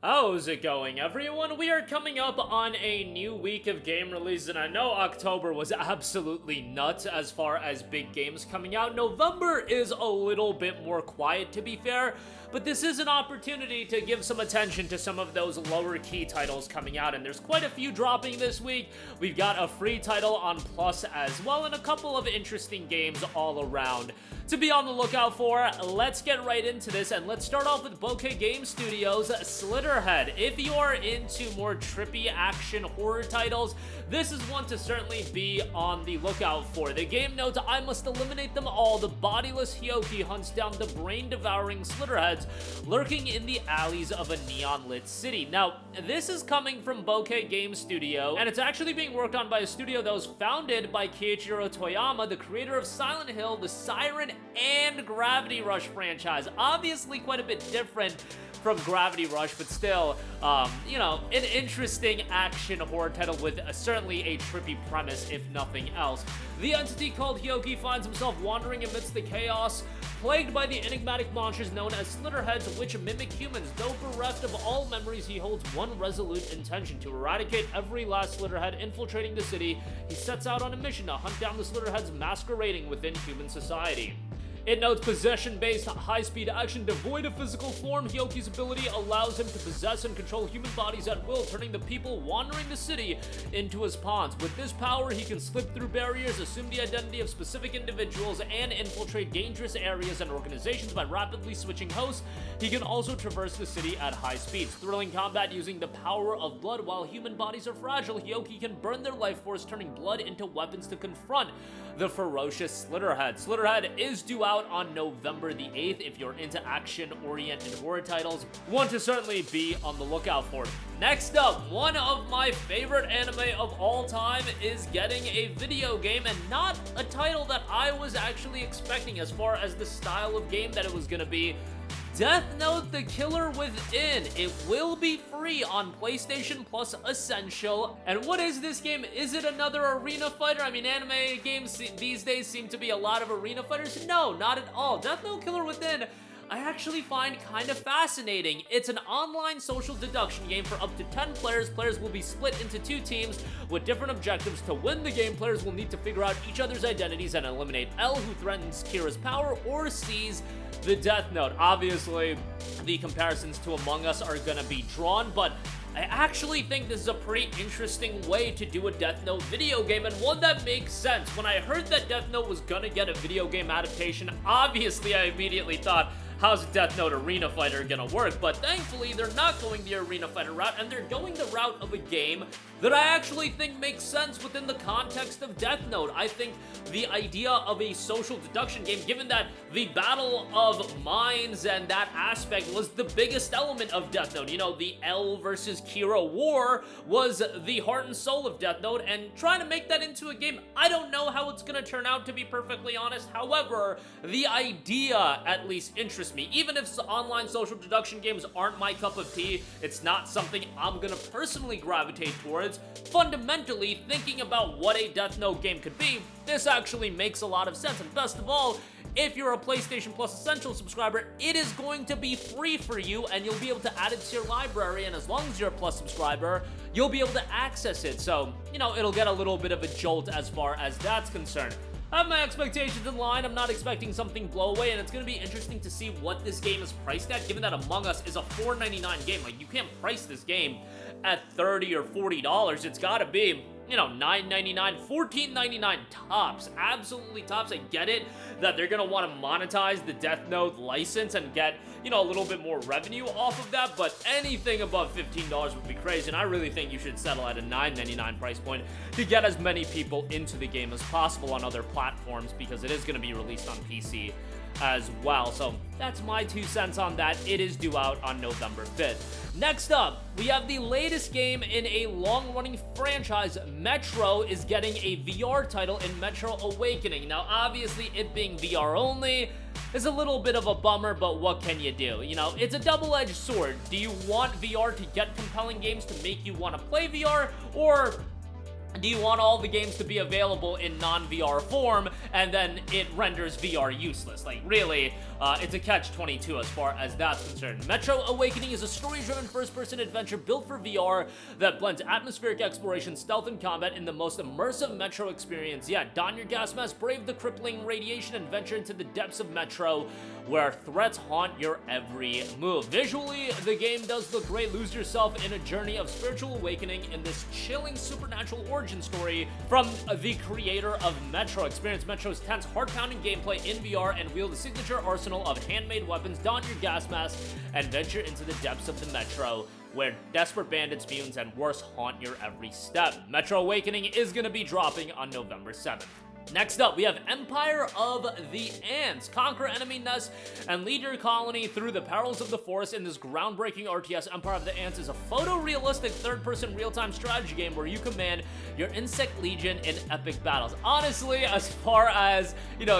How's it going, everyone? We are coming up on a new week of game releases, and I know October was absolutely nuts as far as big games coming out. November is a little bit more quiet, to be fair, but this is an opportunity to give some attention to some of those lower key titles coming out, and there's quite a few dropping this week. We've got a free title on Plus as well, and a couple of interesting games all around to be on the lookout for. Let's get right into this, and let's start off with Bokeh Game Studios' Slitterhead. If you are into more trippy action horror titles, this is one to certainly be on the lookout for. The game notes: I must eliminate them all. The bodiless Hyoki hunts down the brain-devouring Slitterheads lurking in the alleys of a neon-lit city. Now, this is coming from Bokeh Game Studio, and it's actually being worked on by a studio that was founded by Keiichiro Toyama, the creator of Silent Hill, the Siren, and Gravity Rush franchise. Obviously quite a bit different from Gravity Rush, but still, you know, an interesting action horror title with certainly a trippy premise, if nothing else. The entity called Hyoki finds himself wandering amidst the chaos, plagued by the enigmatic monsters known as Slitterheads, which mimic humans. Though bereft of all memories, he holds one resolute intention: to eradicate every last Slitterhead infiltrating the city. He sets out on a mission to hunt down the Slitterheads masquerading within human society. It notes: possession-based, high-speed action devoid of physical form. Hyoki's ability allows him to possess and control human bodies at will, turning the people wandering the city into his pawns. With this power, he can slip through barriers, assume the identity of specific individuals, and infiltrate dangerous areas and organizations by rapidly switching hosts. He can also traverse the city at high speeds. Thrilling combat using the power of blood. While human bodies are fragile, Hyoki can burn their life force, turning blood into weapons to confront the ferocious Slitterhead. Slitterhead is due out on November the 8th. If you're into action-oriented horror titles, one to certainly be on the lookout for. Next up, one of my favorite anime of all time is getting a video game, and not a title that I was actually expecting as far as the style of game that it was gonna be. Death Note: The Killer Within. It will be free on PlayStation Plus Essential. And what is this game? Is it another arena fighter? I mean, anime games these days seem to be a lot of arena fighters. No, not at all. Death Note: Killer Within, I actually find kind of fascinating. It's an online social deduction game for up to 10 players. Players will be split into two teams with different objectives. To win the game, players will need to figure out each other's identities and eliminate L, who threatens Kira's power, or seize the Death Note. Obviously, the comparisons to Among Us are gonna be drawn, but I actually think this is a pretty interesting way to do a Death Note video game, and one that makes sense. When I heard that Death Note was gonna get a video game adaptation, obviously I immediately thought, how's Death Note Arena Fighter gonna work? But thankfully, they're not going the Arena Fighter route, and they're going the route of a game that I actually think makes sense within the context of Death Note. I think the idea of a social deduction game, given that the Battle of Minds and that aspect was the biggest element of Death Note, you know, the L versus Kira war was the heart and soul of Death Note, and trying to make that into a game, I don't know how it's gonna turn out, to be perfectly honest. However, the idea at least interests me. Even if online social deduction games aren't my cup of tea, it's not something I'm gonna personally gravitate towards. Fundamentally, thinking about what a Death Note game could be, this actually makes a lot of sense. And best of all, if you're a PlayStation Plus Essential subscriber, it is going to be free for you, and you'll be able to add it to your library, and as long as you're a Plus subscriber, you'll be able to access it. So, you know, it'll get a little bit of a jolt as far as that's concerned. I have my expectations in line. I'm not expecting something blow away, and it's going to be interesting to see what this game is priced at, given that Among Us is a $4.99 game. Like, you can't price this game at $30 or $40. It's got to be, you know, $9.99, $14.99 tops. Absolutely tops. I get it that they're going to want to monetize the Death Note license and get, you know, a little bit more revenue off of that, but anything above $15 would be crazy, and I really think you should settle at a $9.99 price point to get as many people into the game as possible on other platforms, because it is going to be released on PC as well. So that's my 2 cents on that. It is due out on November 5th. Next up, we have the latest game in a long-running franchise. Metro is getting a VR title in Metro Awakening. Now, obviously, it being VR only is a little bit of a bummer, but what can you do? You know, it's a double-edged sword. Do you want VR to get compelling games to make you want to play VR, or do you want all the games to be available in non-VR form, and then it renders VR useless? Like, really, it's a catch-22 as far as that's concerned. Metro Awakening is a story-driven first-person adventure built for VR that blends atmospheric exploration, stealth, and combat in the most immersive Metro experience yet. Don your gas mask, brave the crippling radiation, and venture into the depths of Metro, where threats haunt your every move. Visually, the game does look great. Lose yourself in a journey of spiritual awakening in this chilling supernatural origin story from the creator of Metro. Experience Metro's tense, heart-pounding gameplay in VR and wield the signature arsenal of handmade weapons. Don your gas mask and venture into the depths of the Metro, where desperate bandits, mutants, and worse haunt your every step. Metro Awakening is going to be dropping on November 7th. Next up, we have Empire of the Ants. Conquer enemy nests and lead your colony through the perils of the forest in this groundbreaking RTS. Empire of the Ants is a photorealistic third-person real-time strategy game where you command your insect legion in epic battles. Honestly, as far as,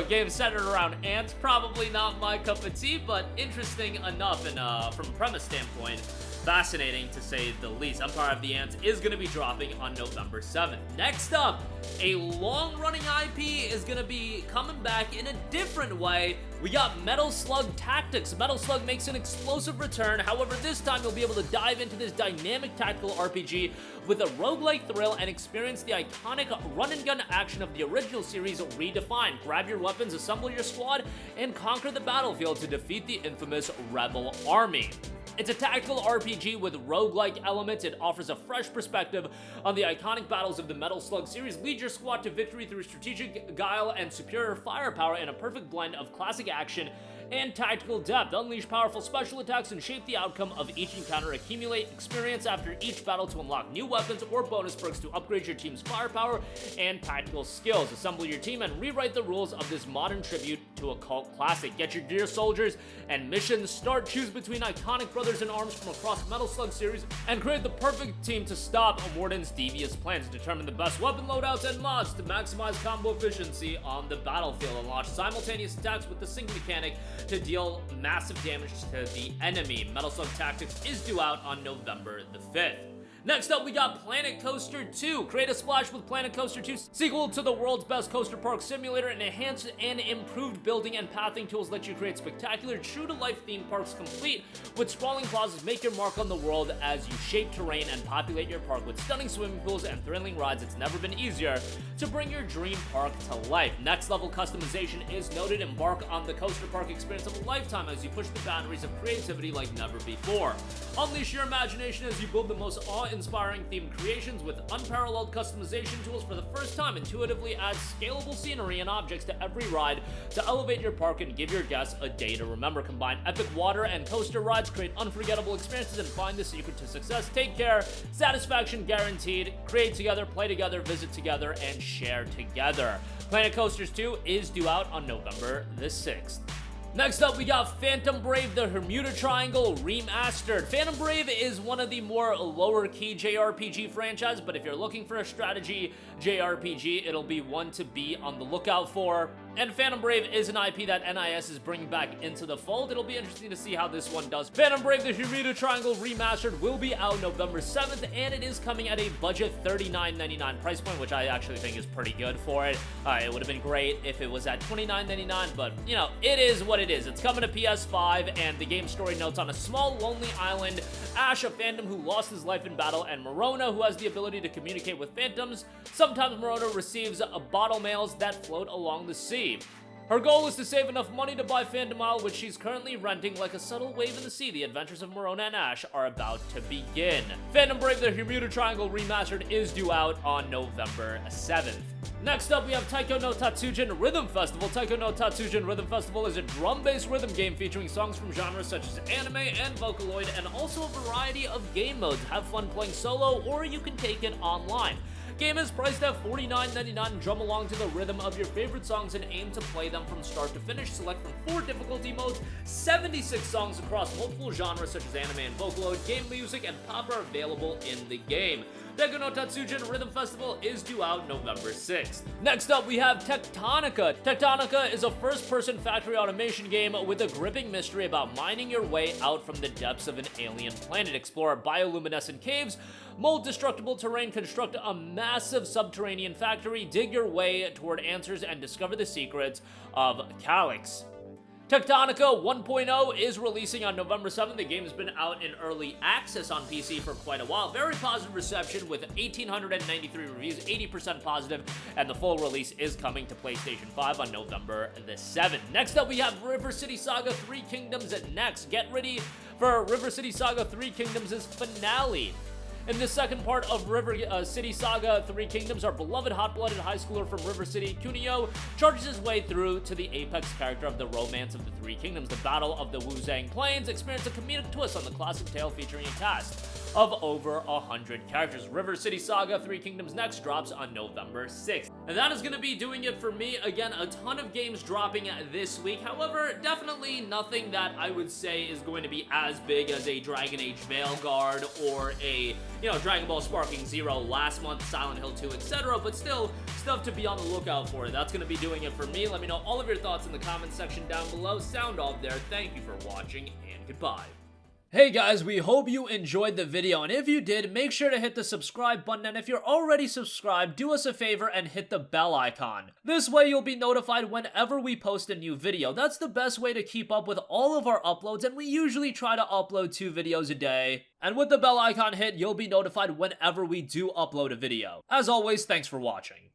games centered around ants, probably not my cup of tea, but interesting enough, and from a premise standpoint, fascinating to say the least. Empire of the Ants is going to be dropping on November 7th. Next up, a long-running IP is going to be coming back in a different way. We got Metal Slug Tactics. Metal Slug makes an explosive return. However, this time you'll be able to dive into this dynamic tactical RPG with a roguelike thrill and experience the iconic run-and-gun action of the original series redefined. Grab your weapons, assemble your squad, and conquer the battlefield to defeat the infamous Rebel Army. It's a tactical RPG with roguelike elements. It offers a fresh perspective on the iconic battles of the Metal Slug series. Lead your squad to victory through strategic guile and superior firepower in a perfect blend of classic action and tactical depth. Unleash powerful special attacks and shape the outcome of each encounter. Accumulate experience after each battle to unlock new weapons or bonus perks to upgrade your team's firepower and tactical skills. Assemble your team and rewrite the rules of this modern tribute to a cult classic. Get your dear soldiers and missions start. Choose between iconic brothers in arms from across Metal Slug series and create the perfect team to stop Warden's devious plans. Determine the best weapon loadouts and mods to maximize combo efficiency on the battlefield, and launch simultaneous attacks with the sync mechanic to deal massive damage to the enemy. Metal Slug Tactics is due out on November the 5th. Next up, we got Planet Coaster 2. Create a splash with Planet Coaster 2, sequel to the world's best coaster park simulator. And enhanced and improved building and pathing tools let you create spectacular, true-to-life theme parks complete with sprawling plazas. Make your mark on the world as you shape terrain and populate your park with stunning swimming pools and thrilling rides. It's never been easier to bring your dream park to life. Next level customization is noted. Embark on the coaster park experience of a lifetime as you push the boundaries of creativity like never before. Unleash your imagination as you build the most awe-inspiring themed creations with unparalleled customization tools. For the first time, intuitively add scalable scenery and objects to every ride to elevate your park and give your guests a day to remember. Combine epic water and coaster rides, create unforgettable experiences, and find the secret to success. Take care, satisfaction guaranteed. Create together, play together, visit together, and share together. Planet Coasters 2 is due out on November the 6th. Next up, we got Phantom Brave, the Hermuda Triangle Remastered. Phantom Brave is one of the more lower-key JRPG franchises, but if you're looking for a strategy JRPG, it'll be one to be on the lookout for. And Phantom Brave is an IP that NIS is bringing back into the fold. It'll be interesting to see how this one does. Phantom Brave, the Hermuda Triangle Remastered will be out November 7th, and it is coming at a budget $39.99 price point, which I actually think is pretty good for it. It would have been great if it was at $29.99, but, it is what it is. It's coming to PS5, and the game story notes on a small, lonely island, Ash, a phantom who lost his life in battle, and Morona, who has the ability to communicate with phantoms. Sometimes Morona receives bottle mails that float along the sea. Her goal is to save enough money to buy Phantom Isle, which she's currently renting. Like a subtle wave in the sea, the adventures of Morona and Ash are about to begin. Phantom Brave, the Hermuda Triangle Remastered is due out on November 7th. Next up, we have Taiko no Tatsujin Rhythm Festival. Taiko no Tatsujin Rhythm Festival is a drum-based rhythm game featuring songs from genres such as anime and Vocaloid, and also a variety of game modes. Have fun playing solo, or you can take it online. Game is priced at $49.99 and drum along to the rhythm of your favorite songs and aim to play them from start to finish. Select from 4 difficulty modes, 76 songs across multiple genres such as anime and Vocaloid. Game music and pop are available in the game. Taiko no Tatsujin Rhythm Festival is due out November 6th. Next up, we have Techtonica. Techtonica is a first-person factory automation game with a gripping mystery about mining your way out from the depths of an alien planet. Explore bioluminescent caves, mold destructible terrain, construct a massive subterranean factory, dig your way toward answers, and discover the secrets of Calyx. Techtonica 1.0 is releasing on November 7th. The game has been out in early access on PC for quite a while. Very positive reception with 1,893 reviews, 80% positive, and the full release is coming to PlayStation 5 on November the 7th. Next up, we have River City Saga 3 Kingdoms next. Get ready for River City Saga 3 Kingdoms' finale. In the second part of River City Saga 3 Kingdoms, our beloved hot-blooded high schooler from River City, Kunio, charges his way through to the apex character of the Romance of the Three Kingdoms, the Battle of the Wuzang Plains. Experience a comedic twist on the classic tale featuring a cast of over 100 characters. River City Saga 3 Kingdoms next drops on November 6th. And that is going to be doing it for me. Again, a ton of games dropping this week. However, definitely nothing that I would say is going to be as big as a Dragon Age Veilguard or a, Dragon Ball Sparking Zero last month, Silent Hill 2, etc. But still, stuff to be on the lookout for. That's going to be doing it for me. Let me know all of your thoughts in the comments section down below. Sound off there. Thank you for watching, and goodbye. Hey guys, we hope you enjoyed the video, and if you did, make sure to hit the subscribe button, and if you're already subscribed, do us a favor and hit the bell icon. This way you'll be notified whenever we post a new video. That's the best way to keep up with all of our uploads, and we usually try to upload 2 videos a day. And with the bell icon hit, you'll be notified whenever we do upload a video. As always, thanks for watching.